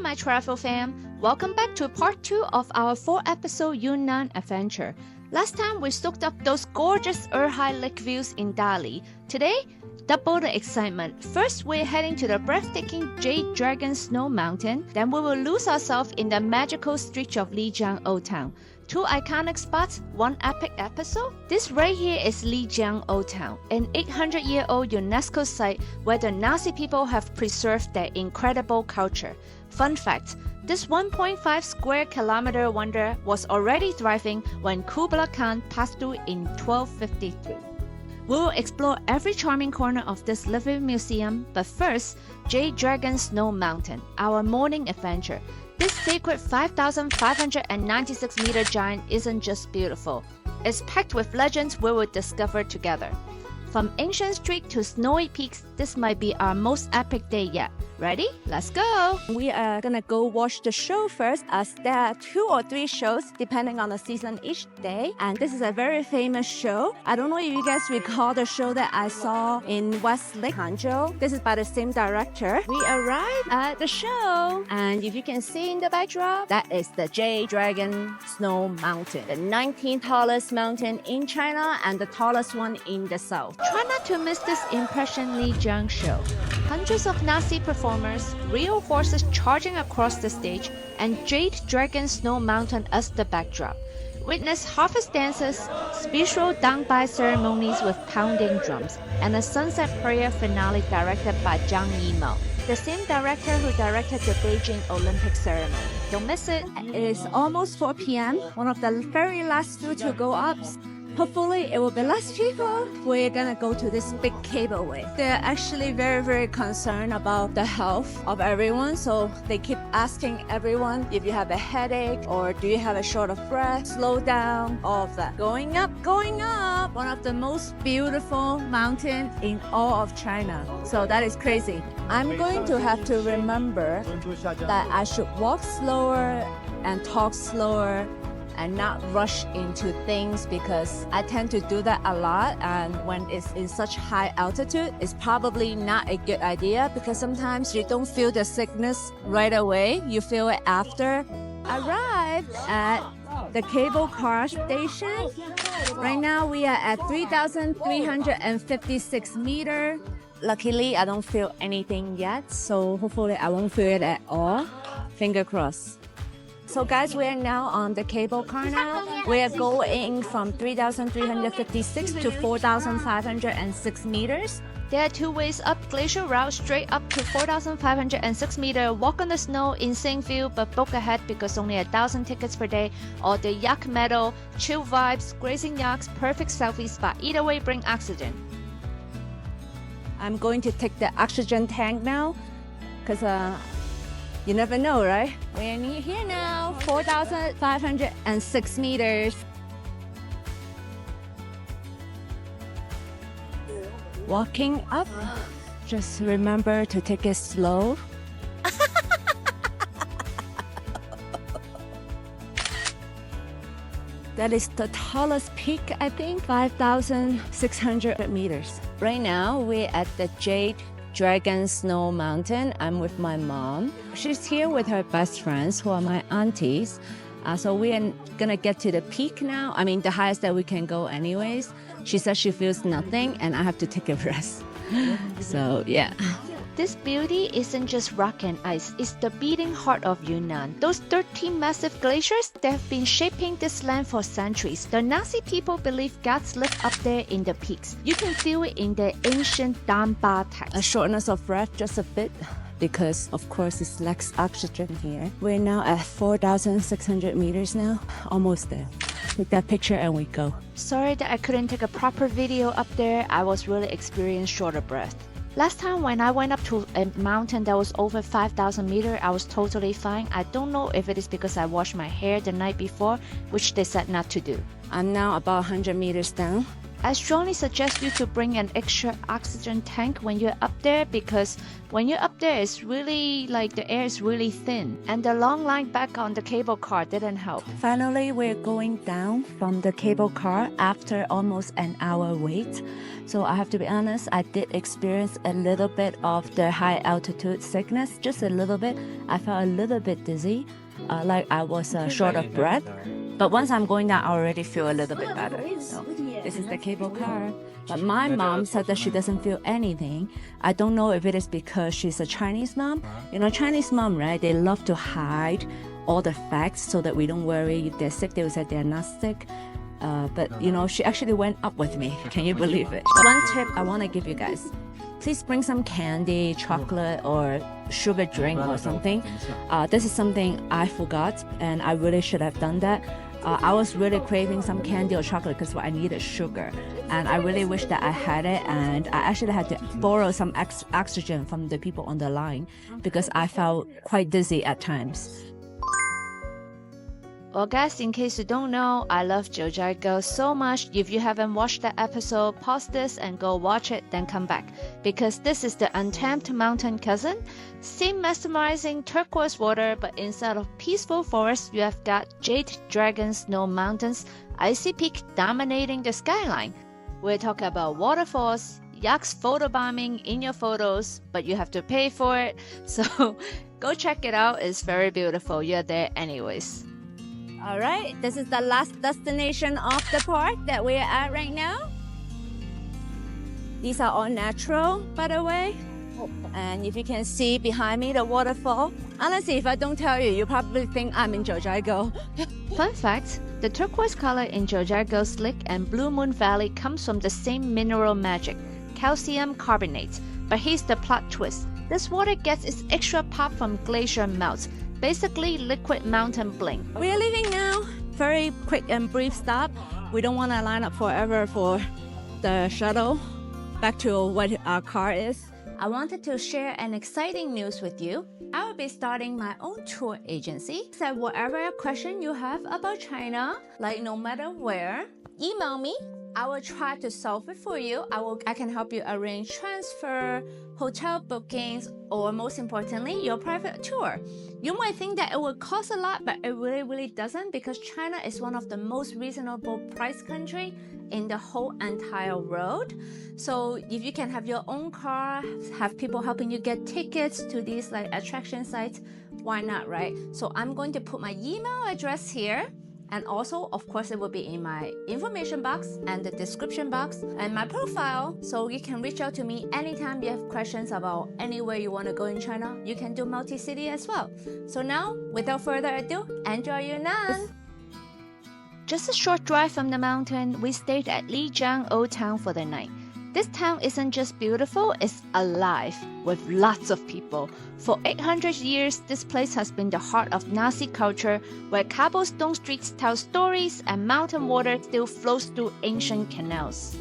my travel fam, welcome back to part 2 of our 4-episode Yunnan adventure. Last time we soaked up those gorgeous high lake views in Dali. Today, double the excitement. First, we're heading to the breathtaking Jade Dragon Snow Mountain. Then we will lose ourselves in the magical streets of Lijiang Oldtown. 2 iconic spots, 1 epic episode. This right here is Lijiang Oldtown, an 800-year-old UNESCO site where the Naxi people have preserved their incredible culture. Fun fact, this 1.5 square kilometer wonder was already thriving when Kublai Khan passed through in 1253. We will explore every charming corner of this living museum, but first, Jade Dragon Snow Mountain, our morning adventure. This sacred 5,596-meter giant isn't just beautiful, it's packed with legends we will discover together. From ancient streets to snowy peaks, this might be our most epic day yet. Ready? Let's go! We are gonna go watch the show first, as there are 2 or 3 shows depending on the season each day. And this is a very famous show. I don't know if you guys recall the show that I saw in West Lake, Hangzhou. This is by the same director. We arrived at the show, and if you can see in the backdrop, that is the Jade Dragon Snow Mountain, the 19th tallest mountain in China and the tallest one in the south. Try not to miss this Impression Lijiang show. Hundreds of Naxi performers, real horses charging across the stage, and Jade Dragon Snow Mountain as the backdrop. Witness harvest dances, spiritual Danbai ceremonies with pounding drums, and a sunset prayer finale directed by Zhang Yimou, the same director who directed the Beijing Olympic ceremony. Don't miss it. It is almost 4 p.m., one of the very last 2 to go up. Hopefully it will be less people. We're gonna go to this big cableway. They're actually very concerned about the health of everyone, so they keep asking everyone if you have a headache or do you have a short of breath, slow down, all of that. Going up, one of the most beautiful mountains in all of China. So that is crazy. I'm going to have to remember that I should walk slower and talk slower and not rush into things, because I tend to do that a lot, and when it's in such high altitude, it's probably not a good idea, because sometimes you don't feel the sickness right away, you feel it after. Arrived at the cable car station. Right now we are at 3,356 meters. Luckily, I don't feel anything yet, so hopefully I won't feel it at all. Finger crossed. So guys, we are now on the cable car now. We are going from 3,356 to 4,506 meters. There are 2 ways up glacial route straight up to 4,506 meters. Walk on the snow, insane view, but book ahead because only 1,000 tickets per day. Or the yak meadow, chill vibes, grazing yaks, perfect selfie spot. Either way, bring oxygen. I'm going to take the oxygen tank now, because you never know, right? We're near here now, 4,506 meters. Walking up, just remember to take it slow. That is the tallest peak, I think, 5,600 meters. Right now, we're at the Jade Dragon Snow Mountain. I'm with my mom. She's here with her best friends, who are my aunties. So we are gonna get to the peak now. I mean, the highest that we can go anyways. She says she feels nothing, and I have to take a rest. So, yeah. This beauty isn't just rock and ice, it's the beating heart of Yunnan. Those 13 massive glaciers that have been shaping this land for centuries. The Naxi people believe gods live up there in the peaks. You can feel it in the ancient Danbai text. A shortness of breath just a bit, because of course it lacks oxygen here. We're now at 4,600 meters now, almost there. Take that picture and we go. Sorry that I couldn't take a proper video up there. I was really experiencing shorter breath. Last time when I went up to a mountain that was over 5,000 meters, I was totally fine. I don't know if it is because I washed my hair the night before, which they said not to do. I'm now about 100 meters down. I strongly suggest you to bring an extra oxygen tank when you're up there, because when you're up there, it's really like the air is really thin, and the long line back on the cable car didn't help. Finally, we're going down from the cable car after almost an hour wait. So I have to be honest, I did experience a little bit of the high altitude sickness, just a little bit. I felt a little bit dizzy, like I was short of breath. But once I'm going down, I already feel a little bit better. So this is the cable car. But my mom said that she doesn't feel anything. I don't know if it is because she's a Chinese mom. You know, Chinese mom, right? They love to hide all the facts so that we don't worry. If they're sick, they will say they're not sick. But, you know, she actually went up with me. Can you believe it? One tip I want to give you guys. Please bring some candy, chocolate, or sugar drink or something. This is something I forgot, and I really should have done that. I was really craving some candy or chocolate because I needed sugar, and I really wish that I had it, and I actually had to borrow some oxygen from the people on the line because I felt quite dizzy at times. Well guys, in case you don't know, I love Jiuzhaigou so much. If you haven't watched that episode, pause this and go watch it, then come back. Because this is the untamed mountain cousin. Same mesmerizing turquoise water, but instead of peaceful forest, you have got Jade Dragon Snow Mountain's icy peak dominating the skyline. We're talking about waterfalls, yachts photobombing in your photos, but you have to pay for it. So go check it out, it's very beautiful. You're there anyways. All right, this is the last destination of the park that we're at right now. These are all natural, by the way. And if you can see behind me, the waterfall. Honestly, if I don't tell you, you probably think I'm in Jiuzhaigou. Fun fact, the turquoise color in Jiuzhaigou's Lake and Blue Moon Valley comes from the same mineral magic, calcium carbonate. But here's the plot twist. This water gets its extra pop from glacier melts. Basically liquid mountain bling. We're leaving now. Very quick and brief stop. We don't want to line up forever for the shuttle back to what our car is. I wanted to share an exciting news with you. I will be starting my own tour agency. So whatever question you have about China, like no matter where, email me. I will try to solve it for you. I can help you arrange transfer, hotel bookings, or most importantly, your private tour. You might think that it will cost a lot, but it really doesn't, because China is one of the most reasonable price country in the whole entire world. So if you can have your own car, have people helping you get tickets to these like attraction sites, why not, right? So I'm going to put my email address here. And also, of course, it will be in my information box and the description box and my profile. So you can reach out to me anytime you have questions about anywhere you want to go in China. You can do multi-city as well. So now, without further ado, enjoy Yunnan! Just a short drive from the mountain, we stayed at Lijiang Oldtown for the night. This town isn't just beautiful, it's alive with lots of people. For 800 years, this place has been the heart of Naxi culture, where cobblestone streets tell stories and mountain water still flows through ancient canals.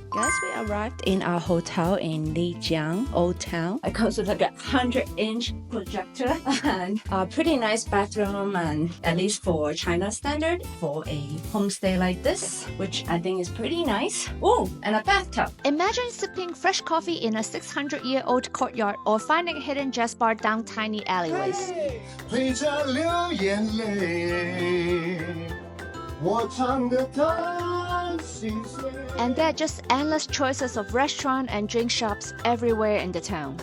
Guys, we arrived in our hotel in Lijiang Oldtown. It comes with like a 100-inch projector and a pretty nice bathroom, and at least for China standard, for a homestay like this, which I think is pretty nice. Oh, and a bathtub. Imagine sipping fresh coffee in a 600-year-old courtyard or finding a hidden jazz bar down tiny alleyways. And there are just endless choices of restaurant and drink shops everywhere in the town.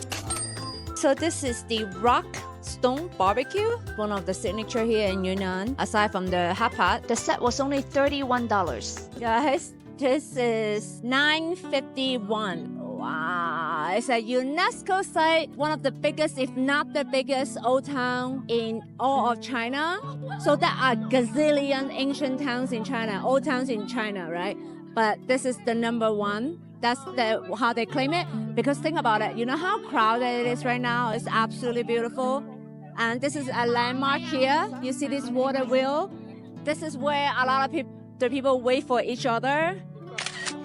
So this is the Rock Stone Barbecue, one of the signature here in Yunnan. Aside from the hot pot, the set was only $31. Guys, this is $9.51. Wow, it's a UNESCO site, one of the biggest, if not the biggest, old town in all of China. So there are gazillion ancient towns in China, old towns in China, right? But this is the number one. That's how they claim it. Because think about it, you know how crowded it is right now? It's absolutely beautiful. And this is a landmark here. You see this water wheel? This is where a lot of the people wait for each other.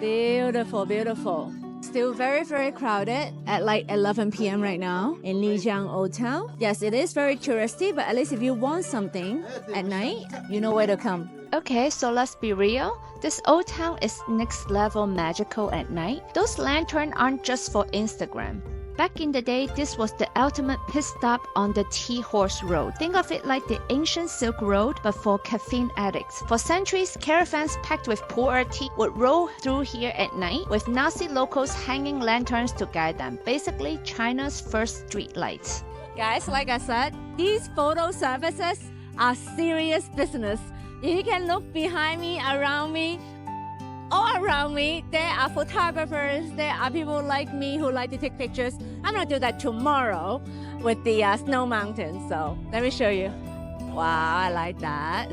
Beautiful, beautiful. still very, very crowded at like 11 p.m. right now in Lijiang Oldtown. Yes, it is very touristy, but at least if you want something at night, you know where to come. Okay, so let's be real. This old town is next level magical at night. Those lanterns aren't just for Instagram. Back in the day, this was the ultimate pit stop on the Tea Horse Road. Think of it like the ancient Silk Road, but for caffeine addicts. For centuries, caravans packed with pu'er tea would roll through here at night, with Naxi locals hanging lanterns to guide them. Basically, China's first street lights. Guys, like I said, these photo services are serious business. You can look behind me, around me, all around me, there are photographers, there are people like me who like to take pictures. I'm gonna do that tomorrow with the Snow Mountain. So let me show you. Wow, I like that.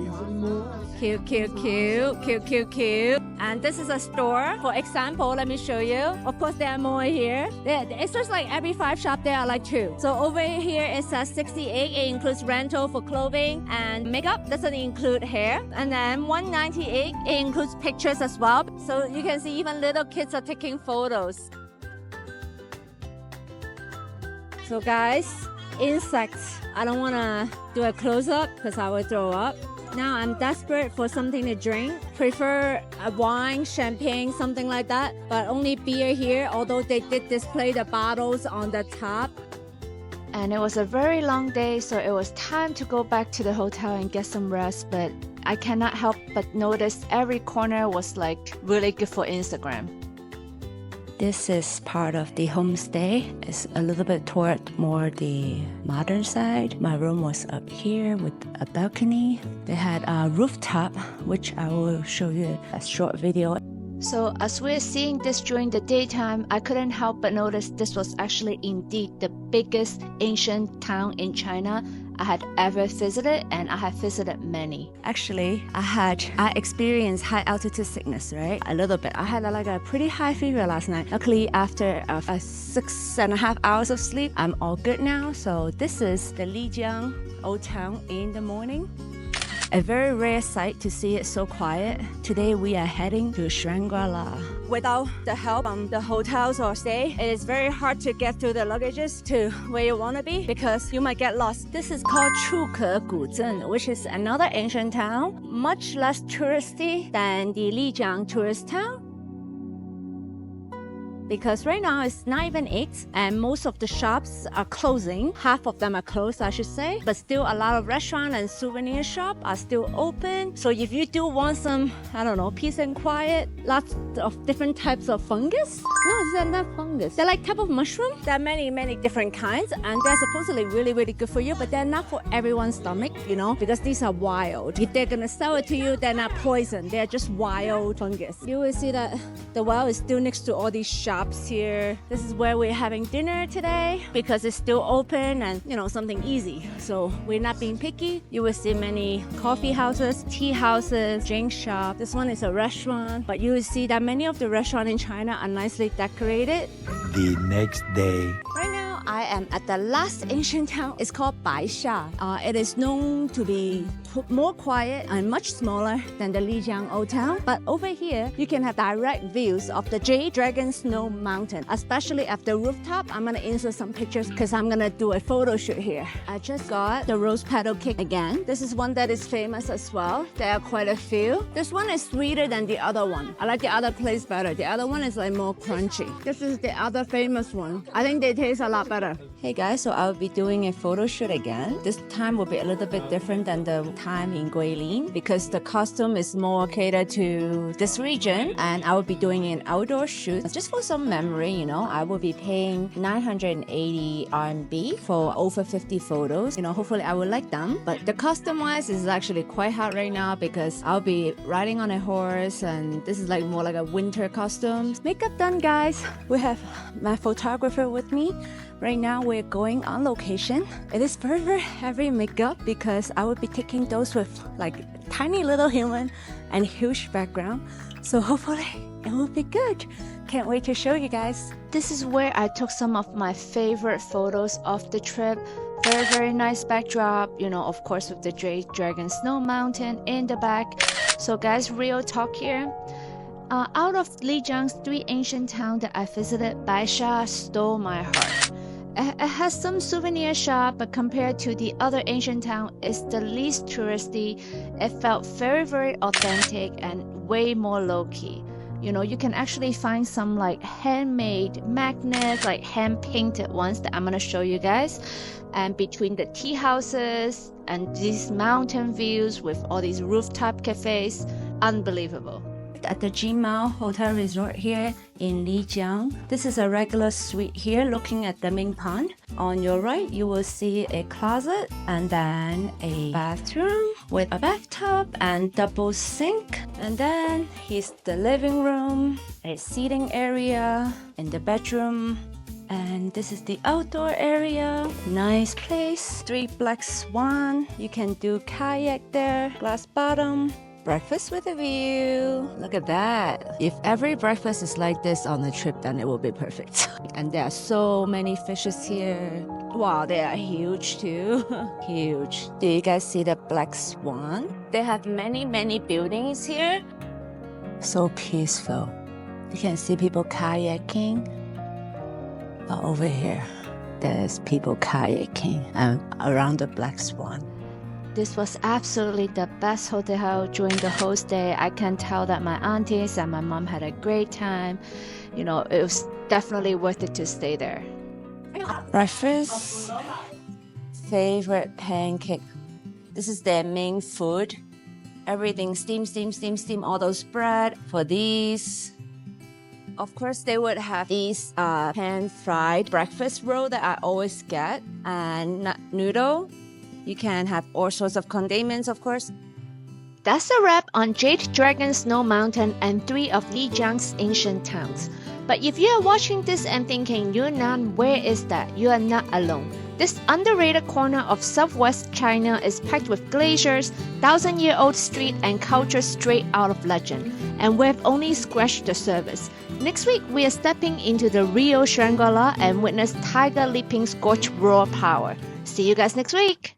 Cute, cute, cute, cute, cute, cute. And this is a store. For example, let me show you. Of course, there are more here. It's just like every 5 shops, there are like 2. So over here it's 68. It includes rental for clothing and makeup. Doesn't include hair. And then 198, it includes pictures as well. So you can see even little kids are taking photos. So guys, insects. I don't want to do a close-up because I will throw up. Now I'm desperate for something to drink. Prefer a wine, champagne, something like that. But only beer here, although they did display the bottles on the top. And it was a very long day, so it was time to go back to the hotel and get some rest. But I cannot help but notice every corner was like really good for Instagram. This is part of the homestay. It's a little bit toward more the modern side. My room was up here with a balcony. They had a rooftop, which I will show you a short video. So as we're seeing this during the daytime, I couldn't help but notice this was actually indeed the biggest ancient town in China I had ever visited, and I have visited many. Actually, I experienced high altitude sickness, right? A little bit. I had like a pretty high fever last night. Luckily, after 6.5 hours of sleep, I'm all good now. So this is the Lijiang Oldtown in the morning. A very rare sight to see it so quiet. Today we are heading to Shangri-La. Without the help from the hotels or stay, it is very hard to get through the luggages to where you want to be because you might get lost. This is called Shuhe Guzhen, which is another ancient town, much less touristy than the Lijiang tourist town. Because right now it's not even 8 and most of the shops are closing. Half of them are closed, I should say. But still a lot of restaurant and souvenir shop are still open. So if you do want some, I don't know, peace and quiet, lots of different types of fungus. No, they're not fungus. They're like type of mushroom. There are many, many different kinds and they're supposedly really, really good for you, but they're not for everyone's stomach, you know, because these are wild. If they're gonna sell it to you, they're not poison. They're just wild fungus. You will see that the well is still next to all these shops here. This is where we're having dinner today because it's still open and, you know, something easy. So we're not being picky. You will see many coffee houses, tea houses, drink shop. This one is a restaurant, but you will see that many of the restaurants in China are nicely decorated. The next day. Right now, I am at the last ancient town. It's called Baisha. It is known to be more quiet and much smaller than the Lijiang Oldtown. But over here, you can have direct views of the Jade Dragon Snow Mountain, especially at the rooftop. I'm gonna insert some pictures because I'm gonna do a photo shoot here. I just got the rose petal cake again. This is one that is famous as well. There are quite a few. This one is sweeter than the other one. I like the other place better. The other one is like more crunchy. This is the other famous one. I think they taste a lot better. Hey guys, so I'll be doing a photo shoot again. This time will be a little bit different than the time in Guilin because the costume is more catered to this region and I will be doing an outdoor shoot just for some memory, you know. I will be paying 980 RMB for over 50 photos. You know, hopefully I will like them. But the costume wise is actually quite hard right now because I'll be riding on a horse and this is like more like a winter costume. Makeup done, guys. We have my photographer with me. Right now we're going on location. It is very, very heavy makeup because I will be taking those with like tiny little human and huge background. So hopefully it will be good. Can't wait to show you guys. This is where I took some of my favorite photos of the trip. Very, very nice backdrop, you know, of course with the Jade Dragon Snow Mountain in the back. So guys, real talk here. Out of Lijiang's 3 ancient towns that I visited, Baisha stole my heart. It has some souvenir shop, but compared to the other ancient town, it's the least touristy. It felt very, very authentic and way more low-key. You know, you can actually find some like handmade magnets, like hand-painted ones that I'm gonna show you guys. And between the tea houses and these mountain views with all these rooftop cafes, unbelievable. At the Jinmao Hotel Resort here in Lijiang. This is a regular suite here looking at the main pond. On your right, you will see a closet and then a bathroom with a bathtub and double sink. And then here's the living room, a seating area in the bedroom. And this is the outdoor area. Nice place. 3 black swan. You can do kayak there. Glass bottom. Breakfast with a view. Look at that. If every breakfast is like this on the trip, then it will be perfect. And there are so many fishes here. Wow, they are huge too. Huge. Do you guys see the black swan? They have many, many buildings here. So peaceful. You can see people kayaking. But over here, there's people kayaking around the black swan. This was absolutely the best hotel during the whole stay. I can tell that my aunties and my mom had a great time. You know, it was definitely worth it to stay there. Breakfast. Favorite pancake. This is their main food. Everything steam, all those bread for these. Of course, they would have these pan-fried breakfast roll that I always get, and nut noodle. You can have all sorts of condiments, of course. That's a wrap on Jade Dragon Snow Mountain and 3 of Lijiang's ancient towns. But if you are watching this and thinking, Yunnan, where is that? You are not alone. This underrated corner of southwest China is packed with glaciers, 1,000-year-old street and culture straight out of legend. And we've only scratched the surface. Next week, we are stepping into the real Shangri-La and witness tiger leaping scorched raw power. See you guys next week!